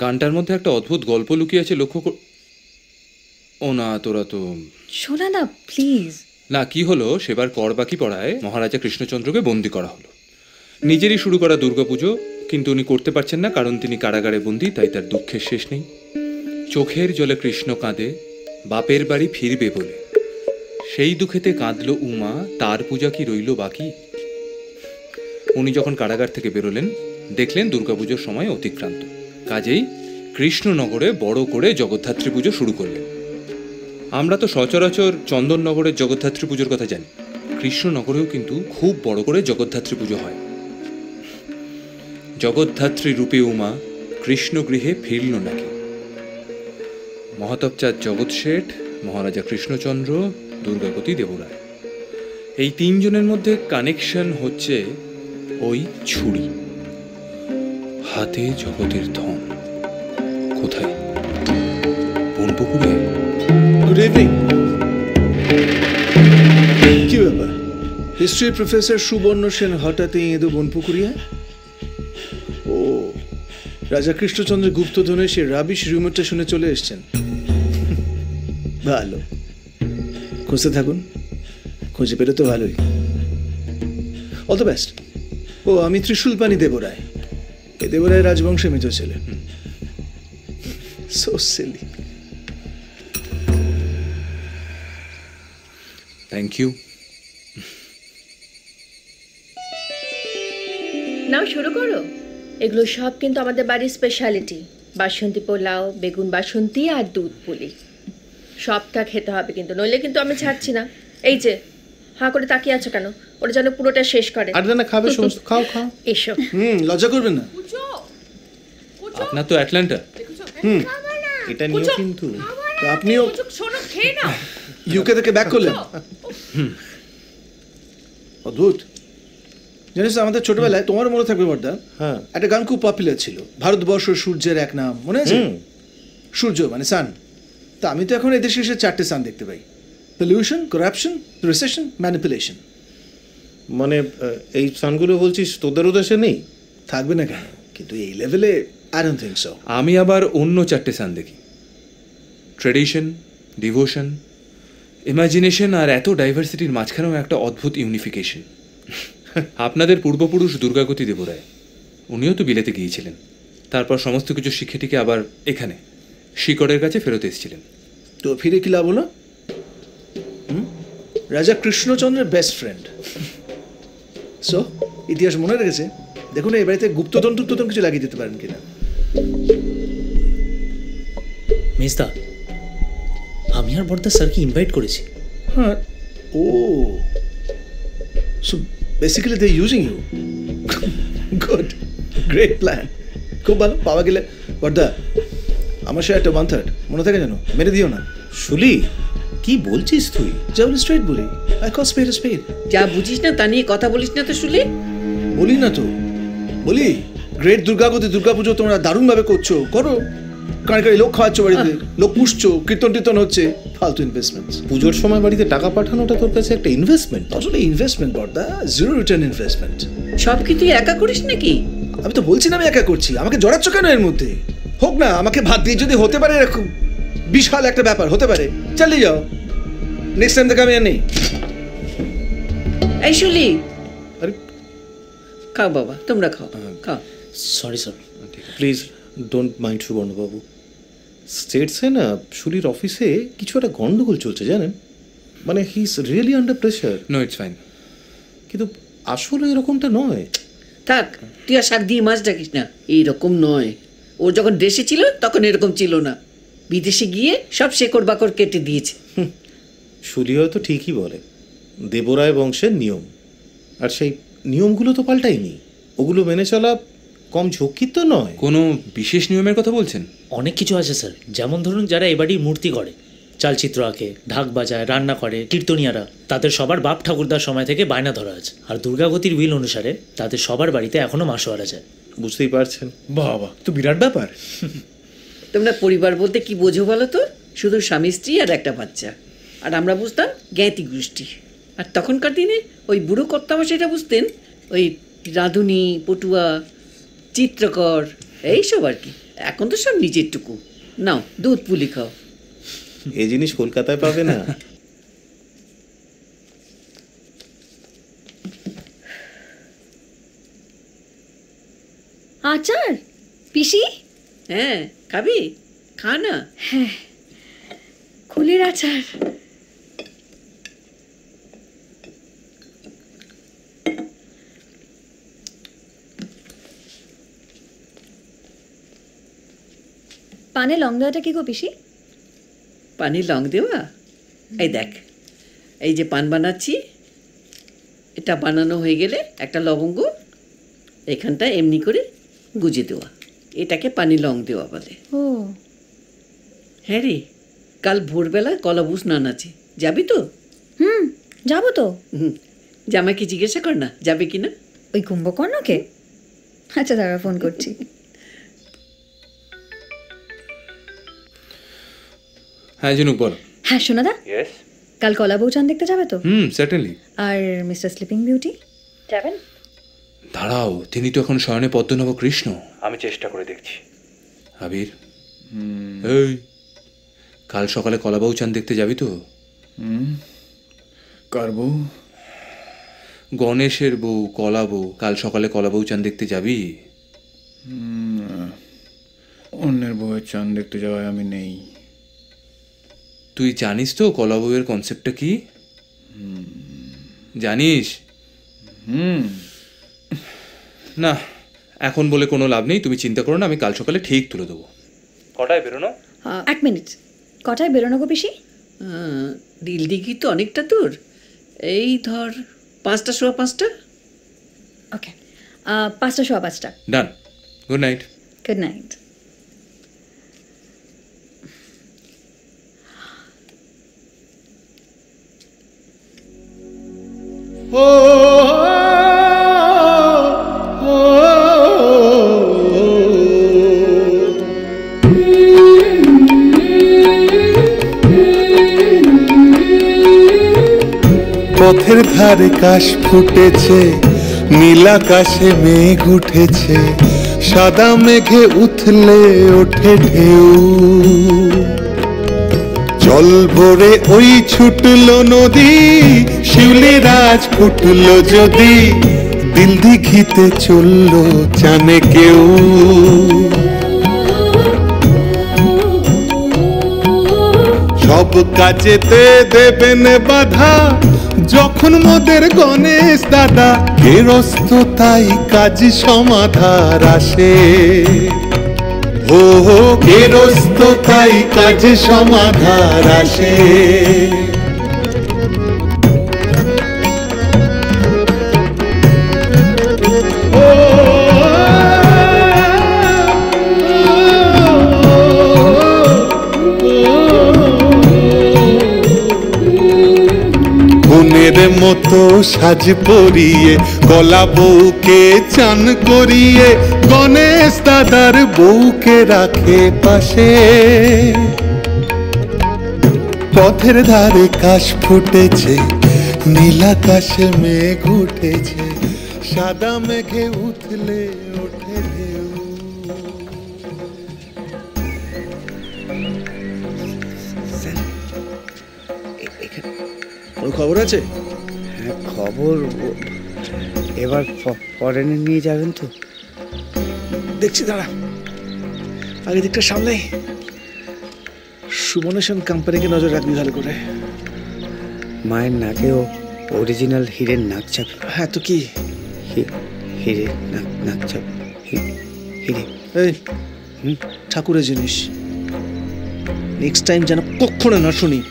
গানটার মধ্যে একটা অদ্ভুত গল্প লুকিয়ে আছে, লক্ষ্য কর। ও না, তোরা তো শোনা না প্লিজ। না, কি হলো, সেবার কর বাকি পড়ায় মহারাজা কৃষ্ণচন্দ্রকে বন্দি করা হলো। নিজেরই শুরু করা দুর্গাপুজো, কিন্তু উনি করতে পারছেন না, কারণ তিনি কারাগারে বন্দী, তাই তার দুঃখের শেষ নেই। চোখের জলে কৃষ্ণ কাঁদে বাপের বাড়ি ফিরবে বলে, সেই দুঃখেতে কাঁদল উমা, তার পূজা কি রইল বাকি। উনি যখন কারাগার থেকে বেরোলেন, দেখলেন দুর্গাপুজোর সময় অতিক্রান্ত, কাজেই কৃষ্ণনগরে বড় করে জগদ্ধাত্রী পুজো শুরু করলেন। আমরা তো সচরাচর চন্দননগরের জগদ্ধাত্রী পুজোর কথা জানি, কৃষ্ণনগরেও কিন্তু খুব বড় করে জগদ্ধাত্রী পুজো হয়। জগদ্ধাত্রী রূপে উমা কৃষ্ণ গৃহে ফিরল নাকি। মহাতবচাঁদ জগৎ শেঠ, মহারাজা কৃষ্ণচন্দ্র, দুর্গাবতী দেবরায়, এই তিনজনের মধ্যে কানেকশন হচ্ছে ওই ছুরি। হাতে জগতের ধন, কোথায়? বনপুকুরে। Good evening. কি ব্যাপার, হিস্ট্রি প্রফেসর সুবর্ণ সেন হঠাৎই এঁদো বনপুকুরিয়া? ও, রাজা কৃষ্ণচন্দ্রের গুপ্তধনের সে রাবিশ রিউমারটা শুনে চলে এসছেন। ভালো, খুঁজতে থাকুন, খুঁজে পেলে তো ভালোই। All the best. ও, আমি ত্রিশূলপাণি দেবরায়, এ দেবরায় রাজবংশে মেজ ছেলে। So Seely. Thank you. নাও শুরু করো। এগুলো সব কিন্তু আমাদের বাড়ির স্পেশালিটি। বাসন্তী পোলাও, বেগুন বাসন্তী আর দুধ পুলি, সবটা খেতে হবে কিন্তু, নইলে কিন্তু আমি ছাড়ছি না। এই যে হাঁ করে তাকিয়ে আছো কেন? ওরা যেন পুরোটা শেষ করে। আর না খাবে সমস্ত, খাও খাও। এসো। লজ্জা করবেন না। আপনার তো অ্যাটলান্টা। এটা নিও কিন্তু। তো আপনিও শোনো, খেয়ে নাও। ইউকে থেকে ব্যাক করলেন? অদ্ভুত। জানিস আমাদের ছোটবেলায়, তোমার মনে থাকবে বর্দা, হ্যাঁ, একটা গান খুব পপুলার ছিল, ভারতবর্ষ সূর্যের এক নাম, মনে আছে? সূর্য মানে সান। তা আমি তো এখন এদেশে এসে 4টে সান দেখতে পাই: পলিউশন, করাপশন, রিসেশন, ম্যানিপুলেশন। মানে এই সানগুলো বলছিস তোদের উদ্দেশ্যে নেই? থাকবে না কেন, কিন্তু এই লেভেলে আই ডোন্ট থিংক সো। আমি আবার অন্য 4টে সান দেখি: ট্রেডিশন, ডিভোশন, ইমাজিনেশন, আর এত ডাইভার্সিটির মাঝখানেও একটা অদ্ভুত ইউনিফিকেশন। আপনাদের পূর্বপুরুষ দুর্গাবতী দেবরায়, উনিও তো বিলেতে গিয়েছিলেন, তারপর সমস্ত কিছু শিখে টিকে আবার এখানে শিকড়ের কাছে ফেরত এসেছিলেন। তো ফিরে কি লাভ হলো? রাজা কৃষ্ণচন্দ্রের বেস্ট ফ্রেন্ড। সো ইতিহাস মনে রেখেছে। দেখুন এই বাড়িতে গুপ্তধন টুপ্তধন কিছু লাগিয়ে দিতে পারেন কিনা। মেজদা, আমি আর বর্দা স্যারকে ইনভাইট করেছি। হ্যাঁ। ও, so basically they using you. Good, great plan, খুব ভালো। পাওয়া গেলে বর্দা আমার সে একটা 1/3 মনে থাকে যেন, মেরে দিও না। শুলি কি বলছিস তুই? যা বলি স্ট্রেট বলি, আই কল স্পেড আ স্পেড। যা বুঝিস না তা নিয়ে কথা বলিস না তো শুলি। বলি না তো, বলি গ্রেট দুর্গাবতী দুর্গাপুজো তোমরা দারুণভাবে করছো, করো। কারণ লোক খাওয়াচ্ছ বাড়িতে, লোক পুষছো, কীর্তন টীর্তন হচ্ছে, ফালতু ইনভেস্টমেন্ট। পুজোর সময় বাড়িতে টাকা পাঠানোটা তোর কাছে একটা ইনভেস্টমেন্ট? আসলে ইনভেস্টমেন্ট বর্দা, জিরো রিটার্ন ইনভেস্টমেন্ট। সব কি তুই একা করিস নাকি? আমি তো বলছি না আমি একা করছি, আমাকে জড়াচ্ছ কেন এর মধ্যে? হোক না, আমাকে ভাত দিয়ে যদি হতে পারে, এরকম বিশাল একটা ব্যাপার হতে পারে, চালিয়ে যাও। নেক্সট টাইম থেকে আমি আর নেই। এই শুলি, আরে খাও বাবা, তোমরা খাও, খাও। Sorry sir. Please don't mind সুবর্ণবাবু। স্টেটসে না শুলির অফিসে কিছু একটা গন্ডগোল চলছে জানেন, মানে he is really under pressure. No, it's fine. কিন্তু আসলে এরকমটা নয়। থাক, তুই আর শাক দিয়ে মাছ ডাকিস না, এইরকম নয়। ও যখন দেশে ছিল তখন এরকম ছিল না, বিদেশে গিয়ে সব শেকড় বাকড় কেটে দিয়েছে। শুলি হয়তো ঠিকই বলে, দেবরায় বংশের নিয়ম, আর সেই নিয়মগুলো তো পাল্টায়নি। ওগুলো মেনে চলা কম ঝক্কির তো নয়। কোনো বিশেষ নিয়মের কথা বলছেন? অনেক কিছু আছে স্যার, যেমন ধরুন যারা এ বাড়ির মূর্তি করে, চালচিত্র আঁকে, ঢাক বাজায়, রান্না করে, কীর্তনিয়ারা, তাদের সবার বাপ ঠাকুরদার সময় থেকে বায়না ধরা আছে। আর দুর্গাবতীর উইল অনুসারে তাদের সবার বাড়িতে এখনো মাসোয়ারা যায়। বুঝতেই পারছেন। বাবা, তো বিরাট ব্যাপার। তোমরা পরিবার বলতে কি বোঝো বলো তো? শুধু স্বামী স্ত্রী আর একটা বাচ্চা। আর আমরা বুঝতাম জ্ঞাতি গোষ্ঠী। আর তখনকার দিনে ওই বুড়ো কর্তামশাইরা বুঝতেন ওই রাঁধুনি, পটুয়া, চিত্রকর, এইসব আর কি। এখন তো সব নিজের টুকু। নাও দুধ পুলি খাও। এই জিনিস কলকাতায় পাবে না। আচার পিসি, হ্যাঁ খাবি? খা না। কুলের আচার। পানে লং দেওয়াটা কি গো পিসি? পানি লং দেওয়া? এই দেখ, এই যে পান বানাচ্ছি, এটা বানানো হয়ে গেলে একটা লবঙ্গ এখানটা এমনি করে গুজে দেওয়া, এটাকে পানি লং দেওয়া বলে। ও হ্যাঁ রে, কাল ভোরবেলা কলাবু স্নান আছে, যাবি তো? যাবো তো। জামাইকে জিজ্ঞাসা কর না যাবে কি না। ওই কুম্ভকর্ণকে? আচ্ছা দাঁড়া, ফোন করছি। হ্যাঁ জিনুক বলো। হ্যাঁ সোনাদা, কাল কলা বউচান দেখতে যাবে তো? সার্টেনলি। আর মিস্টার স্লিপিং বিউটি যাবেন? দাঁড়াও, তিনি তো এখন শয়নে পদ্মনব কৃষ্ণ। আমি চেষ্টা করে দেখছি। আবির, এই কাল সকালে কলা বউচান দেখতে যাবি তো? কার বউ? গণেশের বউ কলা বউ। কাল সকালে কলা বউচান দেখতে যাবি? অন্যের বউয়ের চান দেখতে যাওয়ায় আমি নেই। তুই জানিস তো কলা বউয়ের কনসেপ্টটা কি? জানিস? না, এখন বলে কোনো লাভ নেই। তুমি চিন্তা করো না, আমি কাল সকালে ঠিক তুলে দেবো। কটায় বেরোনো? 1 মিনিট। কটায় বেরোনো গো পিসি? দিল দিঘি তো অনেকটা দূর, এই ধর 5টা সোয়া 5টা। ওকে, 5টা সোয়া 5টা। ডান। Good night. Good night. পথের ধারে কাশ ফুটেছে, নীল আকাশে মেঘ উঠেছে, সাদা মেঘে উথলে ওঠে ঢেউ। জল ভরে ওই ছুটলো নদী, শিউলির আজ ফুটলো যদি, দিল দিঘিতে চললো জানে কেউ। সব কাজেতে দেবেন বাধা, যখন মোদের গণেশ দাদা গেরস্ত তাই কাজ সমাধার আসে। ও গেরস্ত তাই কাজ সমাধার আসে। বোনের মতো সাজ পরিয়ে কলা বউকে চান করিয়ে, গণেশ দাদার বউকে রাখে পাশে। পথের ধারে কাশ ফুটেছে, নীল আকাশে মেঘ উঠেছে, সাদা মেঘে উঠলে ওঠে ঢেউ। ওর খবর আছে? হ্যাঁ খবর এবার ফরেনে নিয়ে যাবেন তো? দেখছি, দাঁড়া, আগে দিকটা সামলাই। সুবর্ণেশন কোম্পানিকে নজর রাখবি ভালো করে। মায়ের নাকেও অরিজিনাল হিরের নাক চাপ। হ্যাঁ তো কি? হিরে নাক চাপ, হিরে। এই ঠাকুরের জিনিস, নেক্সট টাইম যেন কখনো না শুনি।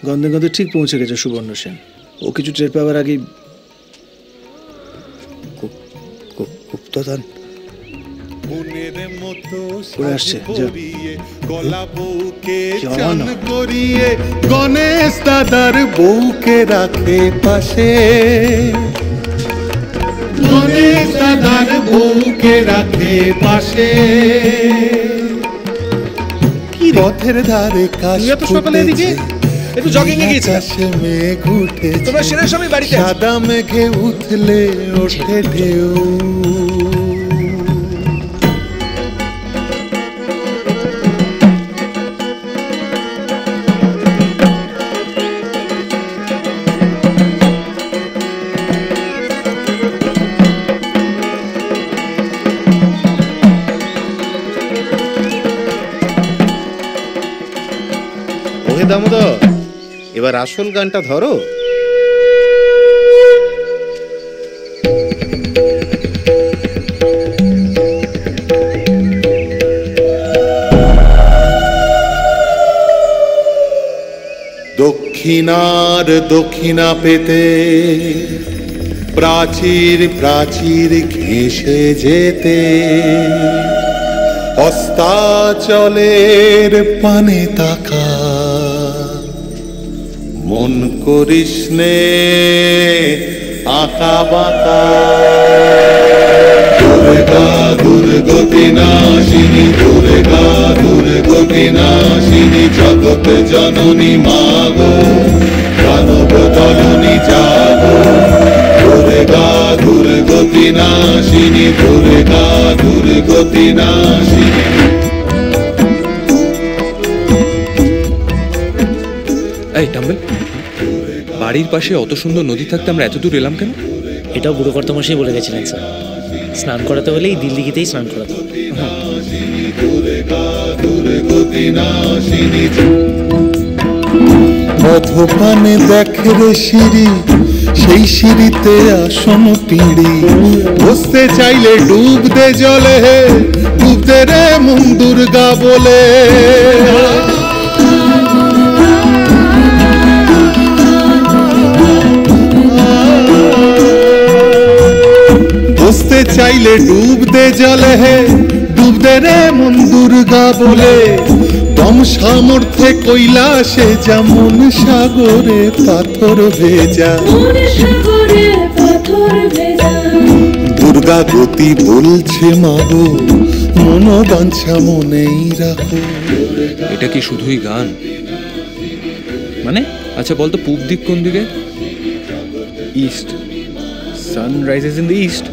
গন্ধে গন্ধে ঠিক পৌঁছে গেছে সুবর্ণ সেন। ও কিছু টের পাওয়ার আগেই গুপ্তধন আসছে। গলা বউকে চান করিয়ে গণেশ দাদার বউকে রাখে পাশে। গণেশ দাদার বউকে রাখে পাশে। পথের ধারে কাশ ফুটেছে, একটু জগিং এ গিয়েছিলাম। আকাশে মেঘ উঠেছে, তোমরা সেরার সময় বাড়িতে আছো। সাদা মেঘে উঠলে ওঠে ঢেউ। ওহে দামোদর, এবার আসল গানটা ধরো। দক্ষিণার দক্ষিণা পেতে প্রাচীর প্রাচীর ঘেঁষে যেতে, অস্তাচলের পানে তাকা, মন করিস নে আঁকা বাঁকা। দুর্গা দুর্গতি নাশিনী, দুর্গা দুর্গতি নাশিনী, জগৎ জননী মাগো, দানব দলনী জাগো। দুর্গা দুর্গতি নাশিনী, দুর্গা দুর্গতি নাশিনী। এই টাম্বেল, বাড়ির পাশে অত সুন্দর নদী থাকতে আমরা এত দূর এলাম কেন? এটাও বুড়ো কর্তামশাই বলে গেছিলেন স্যার, স্নান করাতে হলেই দিল্লিগিতেই স্নান করাতে হবে। অধপানে দেখে রে সিঁড়ি, সেই সিঁড়িতে আসন পিঁড়ি, বসতে চাইলে ডুব দে জলে, হে ডুব দে রে মন দুর্গা বলে। বসতে চাইলে ডুব দে জলে, হে ডুব দে রে মন দুর্গা বলে। দম সামর্থ্যে কৈলাসে যেমন সাগরে পাথর ভেজা, দুর্গা গতি বলছে মাগো, মনোবাঞ্ছা মনেই রাখো। এটা কি শুধুই গান? মানে আচ্ছা বলতো পূব দিক কোন দিকে? East, sun rises in the east.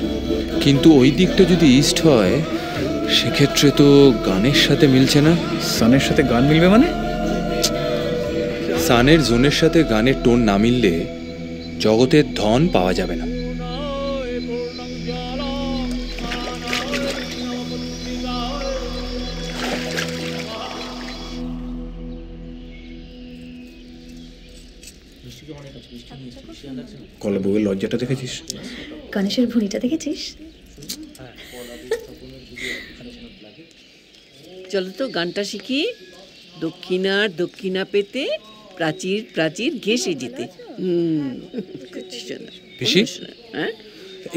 কিন্তু ওই দিকটা যদি ইস্ট হয় সেক্ষেত্রে তো গানের সাথে মিলছে না। সানের সাথে গান মিলবে মানে? সানের জোনের সাথে গানের টোন না মিললে জগতের ধন পাওয়া যাবে না। কলা বউয়ের লজ্জাটা দেখেছিস? গণেশের ভুঁড়িটা দেখেছিস? চলো তো গানটা শিখি। দক্ষিণার দক্ষিণা পেতে প্রাচীর প্রাচীর ঘেঁষে যেতে। পিসি, হ্যাঁ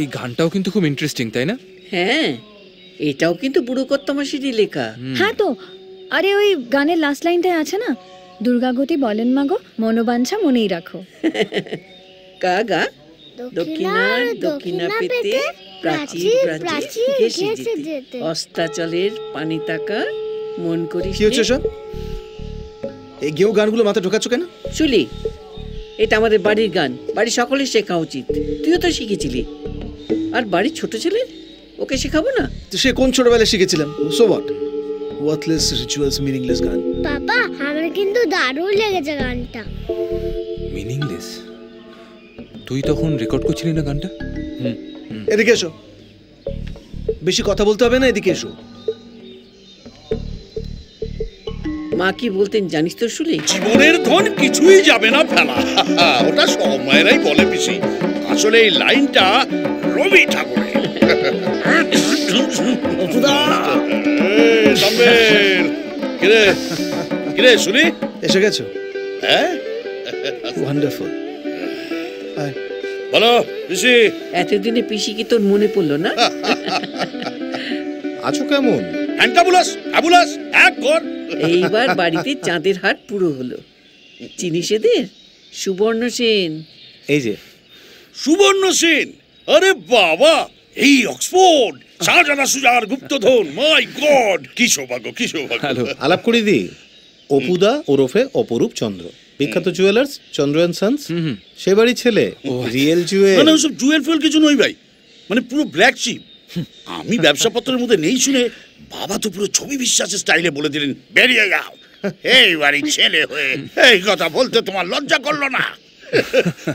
এই গানটাও কিন্তু খুব ইন্টারেস্টিং, তাই না? হ্যাঁ, এটাও কিন্তু বুড়ো কর্তামশাইয়েরই লেখা। হ্যাঁ তো, আরে ওই গানের লাস্ট লাইনটায় আছে না, দুর্গাগতি বলেন মাগো, মনোবাঞ্ছা মনেই রাখো। গা গা। দক্ষিণার দক্ষিণা পেতে প্রাচীর প্রাচীর ঘেঁষে যেতে, অস্তাচলের পানি তাকা, মন করিস কি হচ্ছে সব? এই গেও গানগুলো মাথা ঢোকাচ্ছ কেন? শুলি, এটা আমাদের বাড়ির গান, বাড়ির সকলের শেখা উচিত। তুইও তো শিখেছিলি, আর বাড়ির ছোট ছেলে, ওকে শেখাবো না? তো সে কোন ছোটবেলায় শিখেছিলাম? So what? Worthless rituals, meaningless গান। বাবা, আমার কিন্তু দারুণ লেগেছে গানটা। মিনিংলেস? তুই তখন রেকর্ড করছিলি না গানটা? এদিকে এসো, বেশি কথা বলতে হবে না, এদিকে এসো। মা কি বলতেন জানিস তো শুলি? জীবনের ধন কিছুই যাবে না ফেলা, ওটা সব মায়েরাই বলে পিসি। আসলে এই লাইনটা রবি ঠাকুরের। কিরে কিরে শুনি, এসে গেছো? হ্যাঁ, ওয়ান্ডারফুল। বলো পিসি। এতদিনে পিসি কি তোর মনে পড়লো না? আছো কেমন? ফ্যান্টাবুলাস, ফ্যাবুলাস, এক ঘর। এইবার বাড়িতে চাঁদের হাট পুরো হলো। চিনিস এদের? সুবর্ণ সেন। এই যে সুবর্ণ সেন, আরে বাবা, এই অক্সফোর্ড, শাহজাদা সুজার গুপ্তধন, মাই গড, কি সৌভাগ্য, কি সৌভাগ্য। আলাপ করে দি, অপুদা ওরফে অপরূপ চন্দ্র। বিখ্যাত জুয়েলার্স চন্দ্র অ্যান্ড সন্স, সে বাড়ির ছেলে। রিয়েল জুয়েল মানে ওসব জুয়েল ফুয়েল কিছু নই ভাই, মানে পুরো ব্ল্যাক শিপ। আমি ব্যবসাপত্রের মধ্যে নেই শুনে বাবা তো পুরো ছবি বিশ্বাসের স্টাইলে বলে দিলেন বেরিয়ে যাও এই বাড়ির ছেলে হয়ে। এই কথা বলতে তোমার লজ্জা করলো না?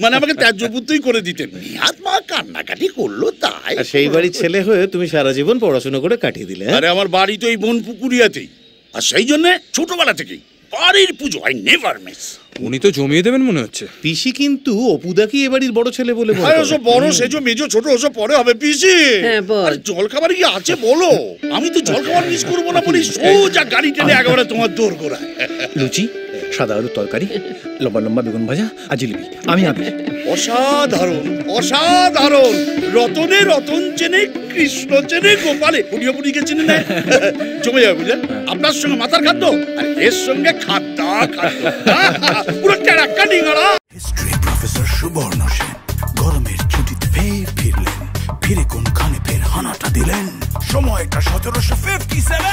মানে আমাকে ত্যায্য পুত্রই করে দিতেন। নিহাত মা কান্নাকাটি করলো তাই। আর সেই বাড়ির ছেলে হয়ে তুমি সারা জীবন পড়াশোনা করে কাটিয়ে দিলে। আরে আমার বাড়ি তো এই বনপুকুরিয়াতেই, আর সেই জন্য ছোটবেলা থেকেই বাড়ির পুজো আই নেভার মিস। উনি তো জমিয়ে দেবেন মনে হচ্ছে। পিসি কিন্তু অপুদাকে এ বাড়ির বড় ছেলে বলে বলে। ওসব বড় সেজো মেজো ছোট ওসব পরে হবে পিসি। আর জল খাবার কি আছে বলো? আমি তো জল খাবার মিস করবো না বলি সোজা গাড়ি টেনে একেবারে তোমার দৌড় করায়। লুচি, সাদা আলুর তরকারি, লম্বা লম্বা বেগুন ভাজা আর জিলিপি। আমি আগে। অসাধারণ অসাধারণ। রতনে রতন চেনে, কৃষ্ণ চেনে, গোপালে পুড়িয়ে পুড়িয়ে চেনে না। জমে যাবে বুঝলেন? আপনার সঙ্গে মাথার খাদ্য আর এর সঙ্গে খাদ্য পুরো টেরাক্কা ডিঙাড়া। হিস্ট্রি প্রফেসর সুবর্ণ সেন গরমের ছুটিতে ফিরলেন, ফিরে কোনখানে ফের হানাটা দিলেন। সময়টা 1757।